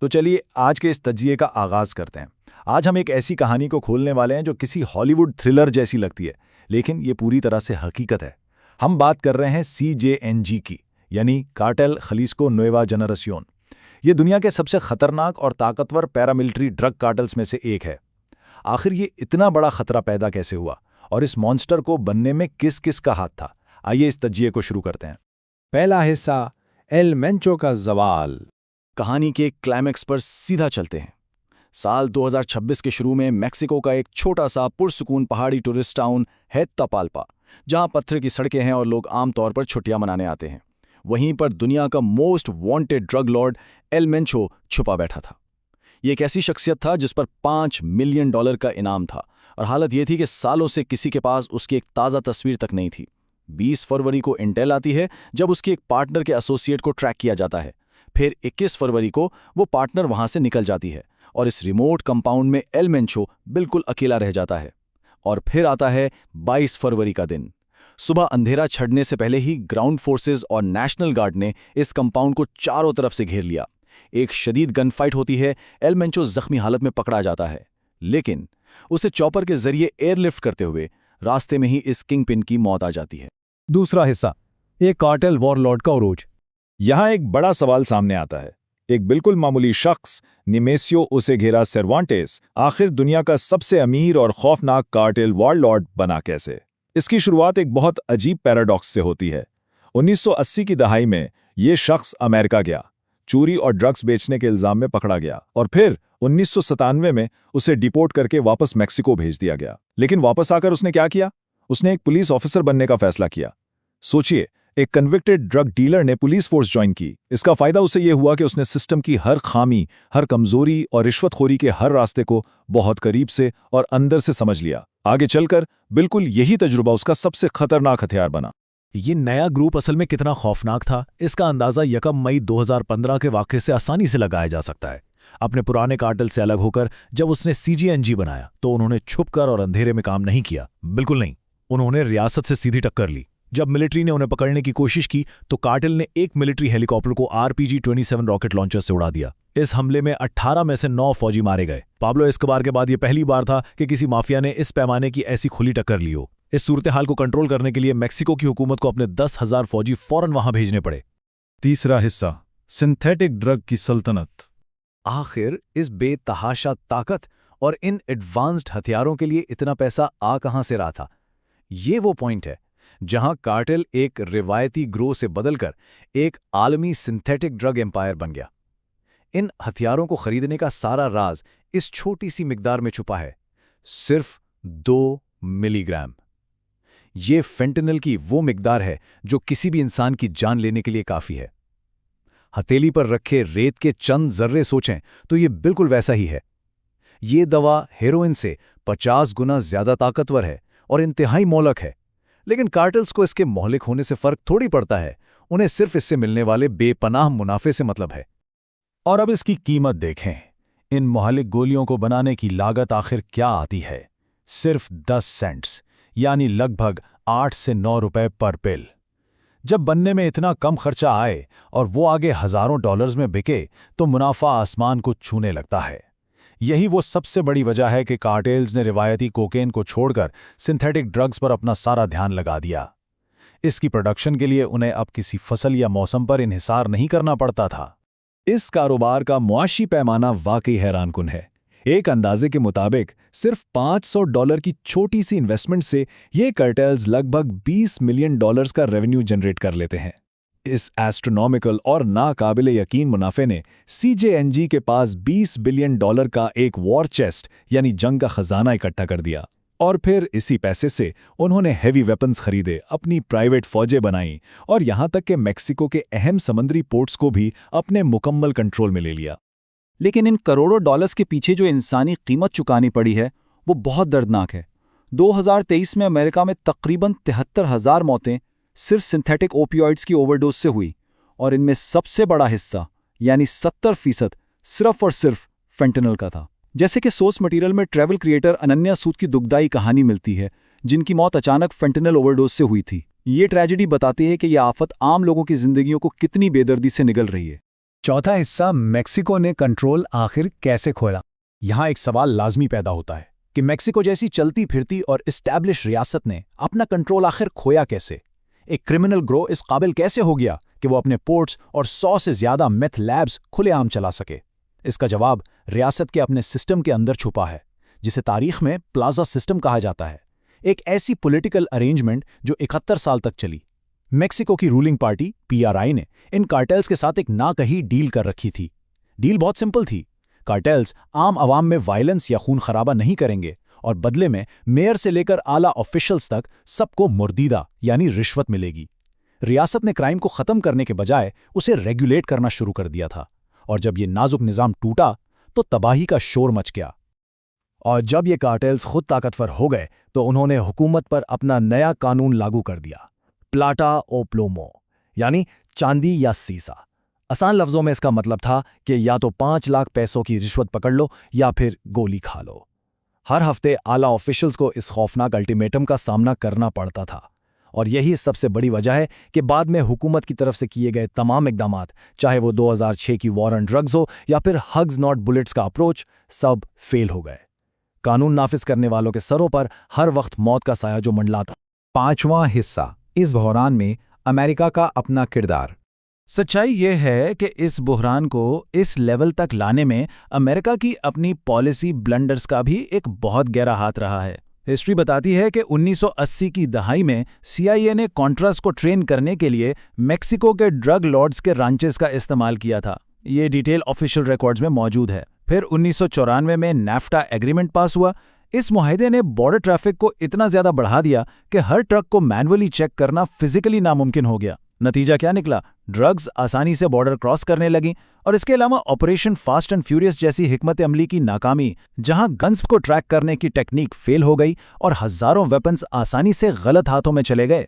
तो चलिए आज के इस तजिए का आगाज करते हैं। आज हम एक ऐसी कहानी को खोलने वाले हैं जो किसी हॉलीवुड थ्रिलर जैसी लगती है, लेकिन ये पूरी तरह से हकीकत है। हम बात कर रहे हैं CJNG की, यानी कार्टेल जलिस्को नुएवा जेनरेसियोन। ये दुनिया के सबसे खतरनाक और ताकतवर पैरामिलिट्री ड्रग कार्टल्स में से एक है। आखिर ये इतना बड़ा खतरा पैदा कैसे हुआ और इस मॉन्स्टर को बनने में किस किस का हाथ था? आइए इस तजिए को शुरू करते हैं। पहला हिस्सा, एल मेंचो का जवाल। कहानी के क्लाइमैक्स पर सीधा चलते हैं। साल 2026 के शुरू में मेक्सिको का एक छोटा सा पुरसुकून पहाड़ी टूरिस्ट टाउन है तपाल्पा, जहां पत्थर की सड़कें हैं और लोग आमतौर पर छुट्टियां मनाने आते हैं। वहीं पर दुनिया का most wanted drug Lord El Mencho छुपा बैठा था। ये एक ऐसी शख्सियत था जिस पर $5 मिलियन का इनाम था, और हालत ये थी कि सालों से किसी के पास उसकी एक ताज़ा तस्वीर तक नहीं थी। 20 फरवरी को इंटेल आती है, जब उसके एक पार्टनर के एसोसिएट को ट्रैक किया जाता है। फिर 21 फरवरी को वो पार्टनर वहां से निकल जाती है और इस रिमोट कंपाउंड में एल मेंचो बिल्कुल अकेला रह जाता है। और फिर आता है 22 फरवरी का दिन। सुबह अंधेरा छड़ने से पहले ही ग्राउंड फोर्सेस और नेशनल गार्ड ने इस कंपाउंड को चारों तरफ से घेर लिया। एक शदीद गन फाइट होती है। एल मेंचो जख्मी हालत में पकड़ा जाता है, लेकिन उसे चॉपर के जरिए एयरलिफ्ट करते हुए रास्ते में ही इस किंगपिन की मौत आ जाती है। दूसरा हिस्सा, एक कार्टेल वॉरलॉर्ड का उरूज। यहाँ एक बड़ा सवाल सामने आता है। एक बिल्कुल मामूली शख्स, निमेसियो उसे घेरा सेरवांटेस, आखिर दुनिया का सबसे अमीर और खौफनाक कार्टेल वॉरलॉर्ड बना कैसे? इसकी शुरुआत एक बहुत अजीब पैराडॉक्स से होती है। 1980 की दहाई में ये शख्स अमेरिका गया, चोरी और ड्रग्स बेचने के इल्जाम में पकड़ा गया, और फिर 1997 में उसे डिपोर्ट करके वापस मेक्सिको भेज दिया गया। लेकिन वापस आकर उसने क्या किया? उसने एक पुलिस ऑफिसर बनने का फैसला किया। सोचिए, एक कन्विक्टेड ड्रग डीलर ने पुलिस फोर्स ज्वाइन की। इसका फायदा उसे यह हुआ कि उसने सिस्टम की हर खामी, हर कमजोरी और रिश्वतखोरी के हर रास्ते को बहुत करीब से और अंदर से समझ लिया। आगे चलकर बिल्कुल यही तजुर्बा उसका सबसे खतरनाक हथियार बना। ये नया ग्रुप असल में कितना खौफनाक था, इसका अंदाजा 1 मई 2015 के वाक़ये से आसानी से लगाया जा सकता है। अपने पुराने कार्टेल से अलग होकर जब उसने CJNG बनाया, तो उन्होंने छुपकर और अंधेरे में काम नहीं किया। बिल्कुल नहीं, उन्होंने रियासत से सीधी टक्कर ली। जब मिलिट्री ने उन्हें पकड़ने की कोशिश की, तो कार्टेल ने एक मिलिट्री हेलीकॉप्टर को RPG-27 रॉकेट लॉन्चर से उड़ा दिया। इस हमले में 18 में से 9 फौजी मारे गए। पाब्लो एस्कोबार के बाद यह पहली बार था कि किसी माफिया ने इस पैमाने की ऐसी खुली टक्कर ली हो। इस सूरत हाल को कंट्रोल करने के लिए मेक्सिको की हुकूमत को अपने 10,000 फौजी फौरन वहां भेजने पड़े। तीसरा हिस्सा, सिंथेटिक ड्रग की सल्तनत। आखिर इस बेतहाशा ताकत और इन एडवांस्ड हथियारों के लिए इतना पैसा आ कहां से रहा था? ये वो पॉइंट है जहां कार्टेल एक रिवायती ग्रोह से बदलकर एक आलमी सिंथेटिक ड्रग एम्पायर बन गया। इन हथियारों को खरीदने का सारा राज इस छोटी सी मिकदार में छुपा है, सिर्फ 2 मिलीग्राम। ये फेंटेनल की वो मिकदार है जो किसी भी इंसान की जान लेने के लिए काफी है। हथेली पर रखे रेत के चंद जर्रे सोचें तो ये बिल्कुल वैसा ही है। ये दवा हेरोइन से 50 गुना ज्यादा ताकतवर है और इंतहाई मोहलक है। लेकिन कार्टेल्स को इसके मोहलिक होने से फर्क थोड़ी पड़ता है, उन्हें सिर्फ इससे मिलने वाले बेपनाह मुनाफे से मतलब है। और अब इसकी कीमत देखें। इन मोहलिक गोलियों को बनाने की लागत आखिर क्या आती है? सिर्फ 10 सेंट्स, यानी लगभग 8 से 9 रुपए पर पिल। जब बनने में इतना कम खर्चा आए और वो आगे हजारों डॉलर्स में बिके, तो मुनाफा आसमान को छूने लगता है। यही वो सबसे बड़ी वजह है कि कार्टेल्स ने रिवायती कोकेन को छोड़कर सिंथेटिक ड्रग्स पर अपना सारा ध्यान लगा दिया। इसकी प्रोडक्शन के लिए उन्हें अब किसी फसल या मौसम पर इन्हिसार नहीं करना पड़ता था। इस कारोबार का मुआशी पैमाना वाकई हैरानकुन है। एक अंदाजे के मुताबिक सिर्फ $500 की छोटी सी इन्वेस्टमेंट से ये कार्टेल्स लगभग $20 मिलियन का रेवेन्यू जनरेट कर लेते हैं। इस एस्ट्रोनॉमिकल और नाकाबिले यकीन मुनाफे ने CJNG के पास $20 बिलियन का एक वॉर चेस्ट यानी जंग का खजाना इकट्ठा कर दिया। और फिर इसी पैसे से उन्होंने हेवी वेपन्स खरीदे, अपनी प्राइवेट फौजें बनाईं और यहां तक कि मेक्सिको के अहम समुद्री पोर्ट्स को भी अपने मुकम्मल कंट्रोल में ले लिया। लेकिन इन करोड़ों डॉलर्स के पीछे जो इंसानी कीमत चुकानी पड़ी है, वो बहुत दर्दनाक है। 2023 में अमेरिका में तकरीबन 73,000 मौतें सिर्फ सिंथेटिक ओपियोइड्स की ओवरडोज से हुई, और इनमें सबसे बड़ा हिस्सा यानी 70% सिर्फ और सिर्फ फेंटेनल का था। जैसे कि सोर्स मटेरियल में ट्रैवल क्रिएटर अनन्या सूद की दुखदाई कहानी मिलती है, जिनकी मौत अचानक फेंटेनल ओवरडोज से हुई थी। ये ट्रेजेडी बताती है कि यह आफत आम लोगों की जिंदगियों को कितनी बेदर्दी से निगल रही है। चौथा हिस्सा, मेक्सिको ने कंट्रोल आखिर कैसे खोला। यहाँ एक सवाल लाजमी पैदा होता है कि मेक्सिको जैसी चलती फिरती और इस्टेब्लिश रियासत ने अपना कंट्रोल आखिर खोया कैसे। एक क्रिमिनल ग्रोह इस काबिल कैसे हो गया कि वो अपने पोर्ट्स और 100 से ज्यादा मेथ लैब्स खुलेआम चला सके। इसका जवाब रियासत के अपने सिस्टम के अंदर छुपा है, जिसे तारीख में प्लाजा सिस्टम कहा जाता है। एक ऐसी पॉलिटिकल अरेंजमेंट जो 71 साल तक चली। मेक्सिको की रूलिंग पार्टी PRI ने इन कार्टेल्स के साथ एक ना कही डील कर रखी थी। डील बहुत सिंपल थी। कार्टेल्स आम आवाम में वायलेंस या खून खराबा नहीं करेंगे और बदले में मेयर से लेकर आला ऑफिशियल्स तक सबको मुर्दीदा यानी रिश्वत मिलेगी। रियासत ने क्राइम को खत्म करने के बजाय उसे रेगुलेट करना शुरू कर दिया था, और जब ये नाजुक निजाम टूटा तो तबाही का शोर मच गया। और जब ये कार्टेल्स खुद ताकतवर हो गए तो उन्होंने हुकूमत पर अपना नया कानून लागू कर दिया, प्लाटा ओ प्लोमो, यानी चांदी या सीसा। आसान लफ्जों में इसका मतलब था कि या तो 5 लाख पैसों की रिश्वत पकड़ लो या फिर गोली खा लो। हर हफ्ते आला ऑफिशियल्स को इस खौफनाक अल्टीमेटम का सामना करना पड़ता था, और यही सबसे बड़ी वजह है कि बाद में हुकूमत की तरफ से किए गए तमाम इकदामात, चाहे वो 2006 की वॉर ऑन ड्रग्स हो या फिर हग्स नॉट बुलेट्स का अप्रोच, सब फेल हो गए। कानून नाफिज करने वालों के सरों पर हर वक्त मौत का साया जो मंडलाता। पांचवां हिस्सा, इस बहरान में अमेरिका का अपना किरदार। सच्चाई यह है कि इस बहरान को इस लेवल तक लाने में अमेरिका की अपनी पॉलिसी ब्लंडर्स का भी एक बहुत गहरा हाथ रहा है। हिस्ट्री बताती है कि 1980 की दहाई में CIA ने कॉन्ट्रास को ट्रेन करने के लिए मेक्सिको के ड्रग लॉर्ड्स के रांचेस का इस्तेमाल किया था। ये डिटेल ऑफिशियल रिकॉर्ड्स में मौजूद है। फिर 1994 में NAFTA एग्रीमेंट पास हुआ। इस मुआहदे ने बॉर्डर ट्रैफिक को इतना ज्यादा बढ़ा दिया कि हर ट्रक को मैनुअली चेक करना फिजिकली नामुमकिन हो गया। नतीजा क्या निकला? ड्रग्स आसानी से बॉर्डर क्रॉस करने लगी, और इसके अलावा ऑपरेशन फास्ट एंड फ्यूरियस जैसी हिकमत अमली की नाकामी, जहां गन्स को ट्रैक करने की टेक्निक फेल हो गई और हजारों वेपन्स आसानी से गलत हाथों में चले गए।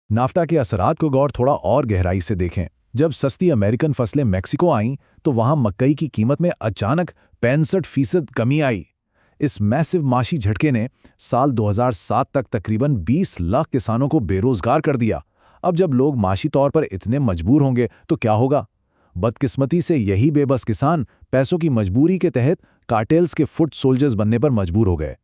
नाफ्टा के असरात को गौर थोड़ा और गहराई से देखें। जब सस्ती अमेरिकन फसलें मेक्सिको आईं तो वहां मकई की कीमत में अचानक 65% कमी आई। इस मैसिव माशी झटके ने साल 2007 तक तकरीबन 20 लाख किसानों को बेरोजगार कर दिया। अब जब लोग माशी तौर पर इतने मजबूर होंगे तो क्या होगा? बदकिस्मती से यही बेबस किसान पैसों की मजबूरी के तहत कार्टेल्स के फुट सोल्जर्स बनने पर मजबूर हो गए।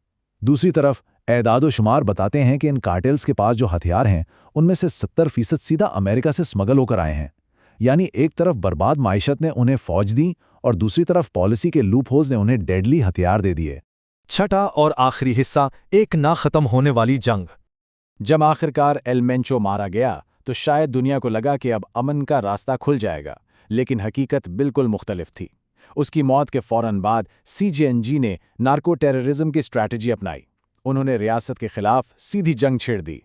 दूसरी तरफ एदाद-ओ-शुमार बताते हैं कि इन कार्टेल्स के पास जो हथियार हैं उनमें से 70% सीधा अमेरिका से स्मगल होकर आए हैं। यानी एक तरफ बर्बाद माइशत ने उन्हें फौज दी और दूसरी तरफ पॉलिसी के लूप होल्स ने उन्हें डेडली हथियार दे दिए। छठा और आखिरी हिस्सा, एक ना खत्म होने वाली जंग। जब आखिरकार एल मेंचो मारा गया तो शायद दुनिया को लगा कि अब अमन का रास्ता खुल जाएगा, लेकिन हकीकत बिल्कुल मुख्तलिफ थी। उसकी मौत के फौरन बाद CJNG ने नार्को टेररिज्म की स्ट्रैटेजी अपनाई। उन्होंने रियासत के खिलाफ सीधी जंग छेड़ दी।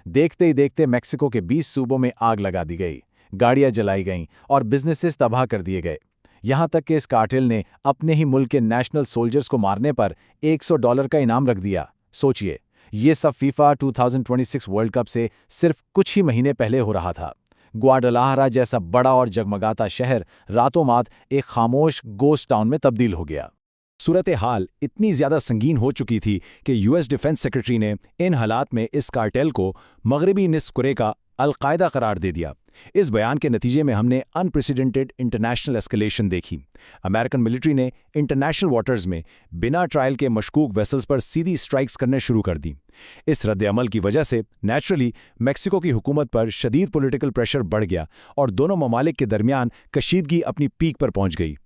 देखते ही देखते मेक्सिको के 20 सूबों में आग लगा दी गई, गाड़ियां जलाई गईं और बिजनेसेस तबाह कर दिए गए। यहां तक कि इस कार्टेल ने अपने ही मुल्क के नेशनल सोल्जर्स को मारने पर $100 का इनाम रख दिया। सोचिए, ये सब फीफा 2026 वर्ल्ड कप से सिर्फ कुछ ही महीने पहले हो रहा था। ग्वाडलाहरा जैसा बड़ा और जगमगाता शहर रातों मात एक खामोश गोस्ट टाउन में तब्दील हो गया। सूरत हाल इतनी ज्यादा संगीन हो चुकी थी कि US डिफेंस सेक्रेटरी ने इन हालात में इस कार्टेल को मगरबी निस्फ कुरे का अल-कायदा करार दे दिया। इस बयान के नतीजे में हमने अनप्रेसिडेंटेड इंटरनेशनल एस्केलेशन देखी। अमेरिकन मिलिट्री ने इंटरनेशनल वाटर्स में बिना ट्रायल के मशकूक वेसल्स पर सीधी स्ट्राइक्स करने शुरू कर दी। इस रद्द-ए-अमल की वजह से नेचुरली मेक्सिको की हुकूमत पर शदीद पॉलिटिकल प्रेशर बढ़ गया और दोनों ममालिक के दरमियान कशीदगी अपनी पीक पर पहुंच गई।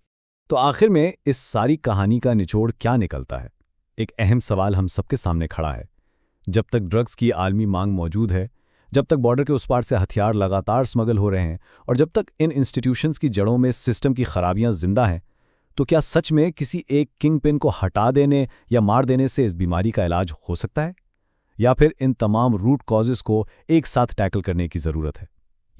तो आखिर में इस सारी कहानी का निचोड़ क्या निकलता है? एक अहम सवाल हम सबके सामने खड़ा है। जब तक ड्रग्स की आलमी मांग मौजूद है, जब तक बॉर्डर के उस पार से हथियार लगातार स्मगल हो रहे हैं और जब तक इन इंस्टीट्यूशंस की जड़ों में सिस्टम की खराबियां जिंदा हैं, तो क्या सच में किसी एक किंग पिन को हटा देने या मार देने से इस बीमारी का इलाज हो सकता है? या फिर इन तमाम रूट कॉजेस को एक साथ टैकल करने की ज़रूरत है?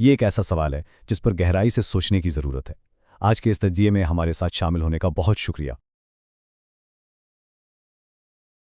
ये एक ऐसा सवाल है जिस पर गहराई से सोचने की ज़रूरत है। आज के इस तज्जिये में हमारे साथ शामिल होने का बहुत शुक्रिया।